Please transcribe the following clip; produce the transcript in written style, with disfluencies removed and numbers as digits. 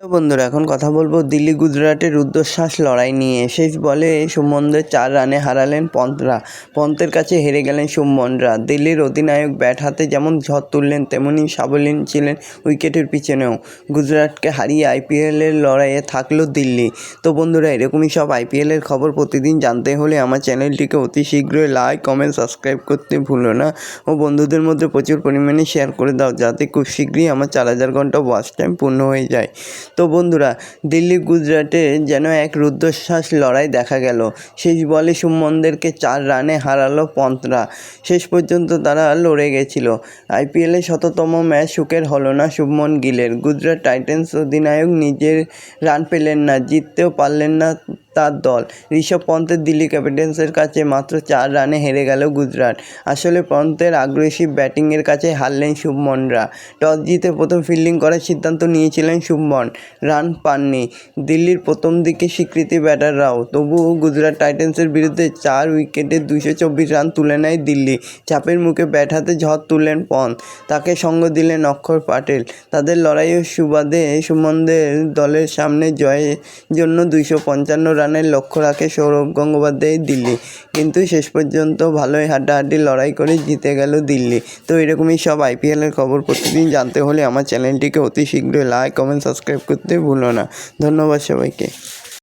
তো বন্ধুরা এখন কথা বলবো দিল্লি গুজরাটের রুদ্ধশ্বাস লড়াই নিয়ে। শেষ বলে শুভমনদের 4 রানে হারালেন পন্তরা। পন্তের কাছে হেরে গেলেন শুভমনরা। দিল্লির অধিনায়ক ব্যাট হাতে যেমন ঝড় তুললেন তেমনি সাবলীল ছিলেন উইকেটের পিছনেও। গুজরাটকে হারিয়ে আইপিএলের লড়াইয়ে থাকলো দিল্লি। তো বন্ধুরা এরকমই সব আইপিএলের খবর প্রতিদিন জানতে হলে আমার চ্যানেলটিকে অতি শীঘ্রই লাইক কমেন্ট সাবস্ক্রাইব করতে ভুলো না ও বন্ধুদের মধ্যে প্রচুর পরিমাণে শেয়ার করে দাও, যাতে খুব শীঘ্রই আমার 4000 ঘন্টা ওয়াচ টাইম পূর্ণ হয়ে যায়। তো বন্ধুরা দিল্লি গুজরাটে যেন এক রুদ্ধশ্বাস লড়াই দেখা গেল। শেষ বলে শুভমনদেরকে 4 রানে হারালো পন্তরা। শেষ পর্যন্ত তারা লড়ে গেছিল। আইপিএলে 100তম ম্যাচ সুখের হলো না শুভমন গিলের। গুজরাট টাইটান্স অধিনায়ক নিজের রান পেলেন না, জিততেও পারলেন না তার দল। ঋষভ পন্তের দিল্লি ক্যাপিটালসের কাছে মাত্র 4 রানে হেরে গেল গুজরাট। আসলে পন্তের আগ্রাসী ব্যাটিংয়ের কাছে হারলেন শুভমনরা। টস জিতে প্রথম ফিল্ডিং করার সিদ্ধান্ত নিয়েছিলেন শুভমন, রান পাননি দিল্লির প্রথম দিকে স্বীকৃতি ব্যাটাররাও। তবুও গুজরাট টাইটান্সের বিরুদ্ধে 4 উইকেটে 224 রান তুলে নেয় দিল্লি। চাপের মুখে ব্যাট হাতে ঝড় তুললেন পন্ত, তাকে সঙ্গ দিলেন অক্ষর প্যাটেল। তাদের লড়াইয়ের সুবাদে শুভমনদের দলের সামনে জয়ের জন্য 255 রানের লক্ষ্য রাখে সৌরভ গঙ্গোপাধ্যায়ের দিল্লি। কিন্তু শেষ পর্যন্ত ভালোই হাড্ডাহাড্ডি লড়াই করে জিতে গেল দিল্লি। তো এরকমই সব আইপিএলের খবর প্রতিদিন জানতে হলে আমার চ্যানেলটিকে অতি শীঘ্রই লাইক কমেন্ট সাবস্ক্রাইব করতে ভুলো না। ধন্যবাদ সবাইকে।